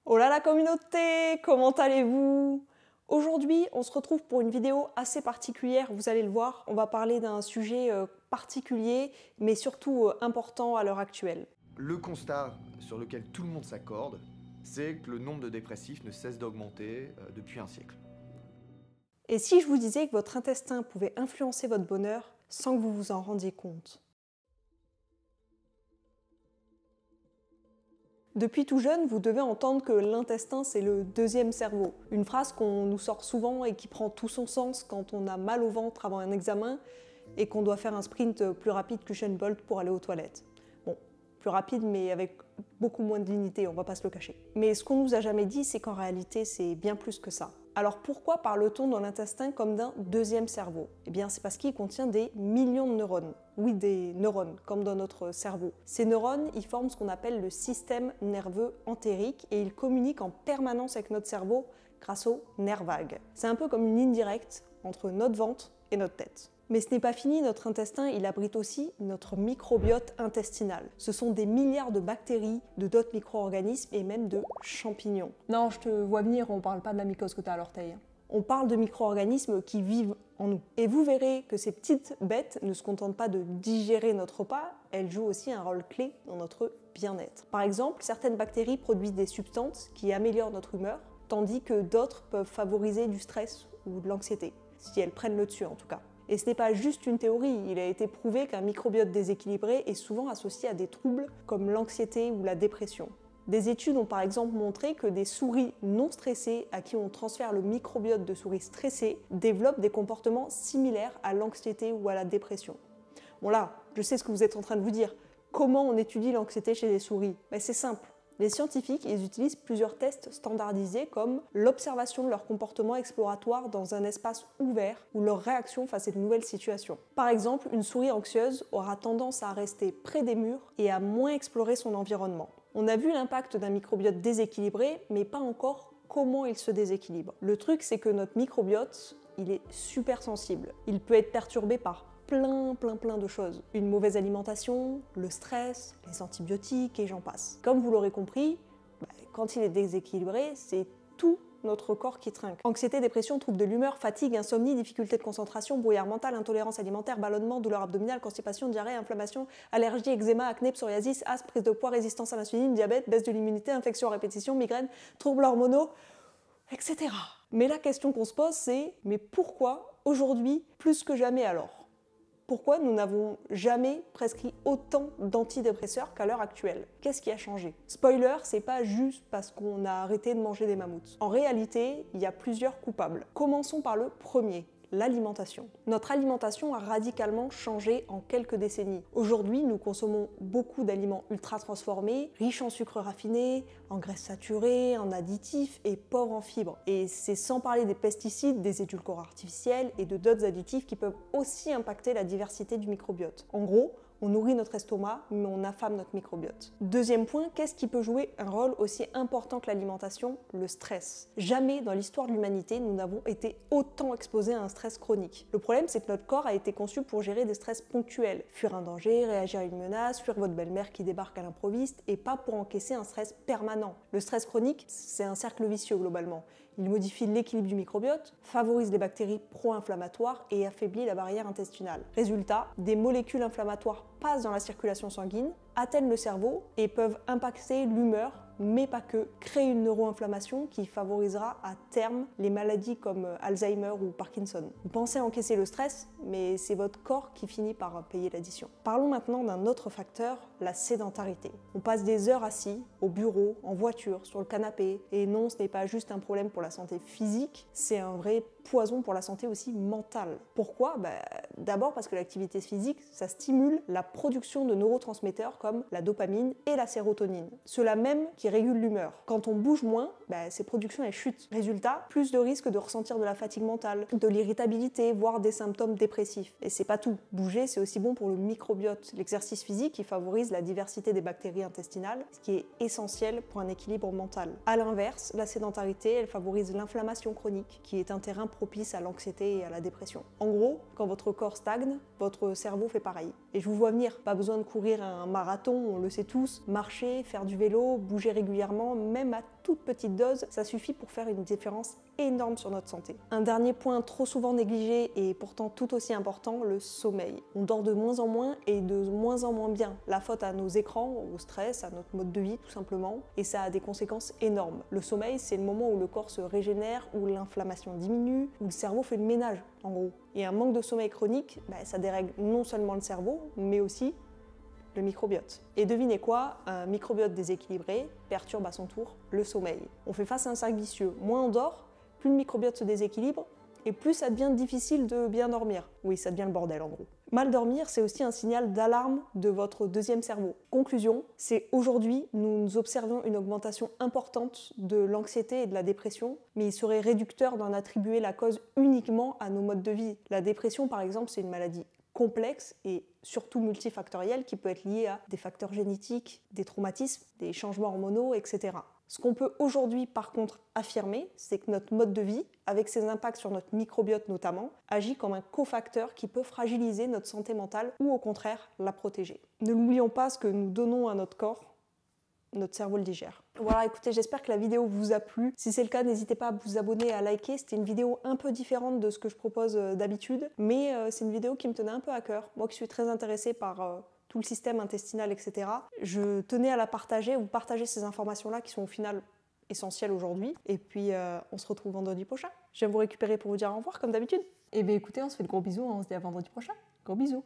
Oh là la communauté, comment allez-vous? Aujourd'hui, on se retrouve pour une vidéo assez particulière, vous allez le voir. On va parler d'un sujet particulier, mais surtout important à l'heure actuelle. Le constat sur lequel tout le monde s'accorde, c'est que le nombre de dépressifs ne cesse d'augmenter depuis un siècle. Et si je vous disais que votre intestin pouvait influencer votre bonheur sans que vous vous en rendiez compte? Depuis tout jeune, vous devez entendre que l'intestin, c'est le deuxième cerveau. Une phrase qu'on nous sort souvent et qui prend tout son sens quand on a mal au ventre avant un examen et qu'on doit faire un sprint plus rapide qu'Usain Bolt pour aller aux toilettes. Bon, plus rapide mais avec beaucoup moins de dignité, on va pas se le cacher. Mais ce qu'on nous a jamais dit, c'est qu'en réalité, c'est bien plus que ça. Alors pourquoi parle-t-on dans l'intestin comme d'un deuxième cerveau? Eh bien c'est parce qu'il contient des millions de neurones. Oui, des neurones, comme dans notre cerveau. Ces neurones, ils forment ce qu'on appelle le système nerveux entérique et ils communiquent en permanence avec notre cerveau grâce aux nerfs vagues. C'est un peu comme une ligne directe entre notre ventre et notre tête. Mais ce n'est pas fini, notre intestin, il abrite aussi notre microbiote intestinal. Ce sont des milliards de bactéries, de d'autres micro-organismes et même de champignons. Non, je te vois venir, on parle pas de la mycose que tu as à l'orteil. On parle de micro-organismes qui vivent en nous. Et vous verrez que ces petites bêtes ne se contentent pas de digérer notre repas, elles jouent aussi un rôle clé dans notre bien-être. Par exemple, certaines bactéries produisent des substances qui améliorent notre humeur, tandis que d'autres peuvent favoriser du stress ou de l'anxiété, si elles prennent le dessus en tout cas. Et ce n'est pas juste une théorie, il a été prouvé qu'un microbiote déséquilibré est souvent associé à des troubles comme l'anxiété ou la dépression. Des études ont par exemple montré que des souris non stressées à qui on transfère le microbiote de souris stressées développent des comportements similaires à l'anxiété ou à la dépression. Bon là, je sais ce que vous êtes en train de vous dire. Comment on étudie l'anxiété chez les souris? Ben, c'est simple. Les scientifiques ils utilisent plusieurs tests standardisés comme l'observation de leur comportement exploratoire dans un espace ouvert ou leur réaction face à de nouvelles situations. Par exemple, une souris anxieuse aura tendance à rester près des murs et à moins explorer son environnement. On a vu l'impact d'un microbiote déséquilibré, mais pas encore comment il se déséquilibre. Le truc, c'est que notre microbiote, il est super sensible. Il peut être perturbé par plein de choses. Une mauvaise alimentation, le stress, les antibiotiques et j'en passe. Comme vous l'aurez compris, quand il est déséquilibré, c'est tout notre corps qui trinque. Anxiété, dépression, troubles de l'humeur, fatigue, insomnie, difficultés de concentration, brouillard mental, intolérance alimentaire, ballonnement, douleur abdominale, constipation, diarrhée, inflammation, allergie, eczéma, acné, psoriasis, asthme, prise de poids, résistance à l'insuline, diabète, baisse de l'immunité, infection à répétition, migraine, troubles hormonaux, etc. Mais la question qu'on se pose, c'est mais pourquoi aujourd'hui plus que jamais alors? Pourquoi nous n'avons jamais prescrit autant d'antidépresseurs qu'à l'heure actuelle? Qu'est-ce qui a changé? Spoiler, c'est pas juste parce qu'on a arrêté de manger des mammouths. En réalité, il y a plusieurs coupables. Commençons par le premier. L'alimentation. Notre alimentation a radicalement changé en quelques décennies. Aujourd'hui, nous consommons beaucoup d'aliments ultra transformés, riches en sucres raffinés, en graisses saturées, en additifs et pauvres en fibres. Et c'est sans parler des pesticides, des édulcorants artificiels et de d'autres additifs qui peuvent aussi impacter la diversité du microbiote. En gros, on nourrit notre estomac, mais on affame notre microbiote. Deuxième point, qu'est-ce qui peut jouer un rôle aussi important que l'alimentation? Le stress. Jamais dans l'histoire de l'humanité, nous n'avons été autant exposés à un stress chronique. Le problème, c'est que notre corps a été conçu pour gérer des stress ponctuels. Fuir un danger, réagir à une menace, fuir votre belle-mère qui débarque à l'improviste, et pas pour encaisser un stress permanent. Le stress chronique, c'est un cercle vicieux globalement. Il modifie l'équilibre du microbiote, favorise les bactéries pro-inflammatoires et affaiblit la barrière intestinale. Résultat, des molécules inflammatoires passent dans la circulation sanguine, atteignent le cerveau et peuvent impacter l'humeur, mais pas que, créer une neuroinflammation qui favorisera à terme les maladies comme Alzheimer ou Parkinson. Vous pensez encaisser le stress, mais c'est votre corps qui finit par payer l'addition. Parlons maintenant d'un autre facteur, la sédentarité. On passe des heures assis, au bureau, en voiture, sur le canapé, et non, ce n'est pas juste un problème pour la santé physique, c'est un vrai poison pour la santé aussi mentale. Pourquoi? D'abord parce que l'activité physique, ça stimule la production de neurotransmetteurs comme la dopamine et la sérotonine. Ceux-là même qui régulent l'humeur. Quand on bouge moins, ces productions elles chutent. Résultat, plus de risques de ressentir de la fatigue mentale, de l'irritabilité, voire des symptômes dépressifs. Et c'est pas tout. Bouger, c'est aussi bon pour le microbiote. L'exercice physique qui favorise la diversité des bactéries intestinales, ce qui est essentiel pour un équilibre mental. A l'inverse, la sédentarité, elle favorise l'inflammation chronique, qui est un terrain propice à l'anxiété et à la dépression. En gros, quand votre corps stagne, votre cerveau fait pareil. Et je vous vois venir, pas besoin de courir un marathon, on le sait tous, marcher, faire du vélo, bouger régulièrement, même à toute petite dose, ça suffit pour faire une différence énorme sur notre santé. Un dernier point trop souvent négligé et pourtant tout aussi important, le sommeil. On dort de moins en moins et de moins en moins bien. La faute à nos écrans, au stress, à notre mode de vie tout simplement, et ça a des conséquences énormes. Le sommeil, c'est le moment où le corps se régénère, où l'inflammation diminue, où le cerveau fait le ménage en gros. Et un manque de sommeil chronique, ça dérègle non seulement le cerveau, mais aussi le microbiote. Et devinez quoi, un microbiote déséquilibré perturbe à son tour le sommeil. On fait face à un cercle vicieux. Moins on dort, plus le microbiote se déséquilibre, et plus ça devient difficile de bien dormir. Oui, ça devient le bordel en gros. Mal dormir, c'est aussi un signal d'alarme de votre deuxième cerveau. Conclusion, c'est aujourd'hui, nous observons une augmentation importante de l'anxiété et de la dépression, mais il serait réducteur d'en attribuer la cause uniquement à nos modes de vie. La dépression, par exemple, c'est une maladie complexe et surtout multifactorielle qui peut être liée à des facteurs génétiques, des traumatismes, des changements hormonaux, etc. Ce qu'on peut aujourd'hui par contre affirmer, c'est que notre mode de vie, avec ses impacts sur notre microbiote notamment, agit comme un cofacteur qui peut fragiliser notre santé mentale ou au contraire la protéger. Ne l'oublions pas, ce que nous donnons à notre corps, notre cerveau le digère. Voilà, écoutez, j'espère que la vidéo vous a plu. Si c'est le cas, n'hésitez pas à vous abonner et à liker. C'était une vidéo un peu différente de ce que je propose d'habitude, mais c'est une vidéo qui me tenait un peu à cœur. Moi qui suis très intéressée par tout le système intestinal, etc. Je tenais à la partager, vous partager ces informations-là qui sont au final essentielles aujourd'hui. Et puis, on se retrouve vendredi prochain. Je viens vous récupérer pour vous dire au revoir, comme d'habitude. Et bien écoutez, on se fait de gros bisous, on se dit à vendredi prochain. Gros bisous.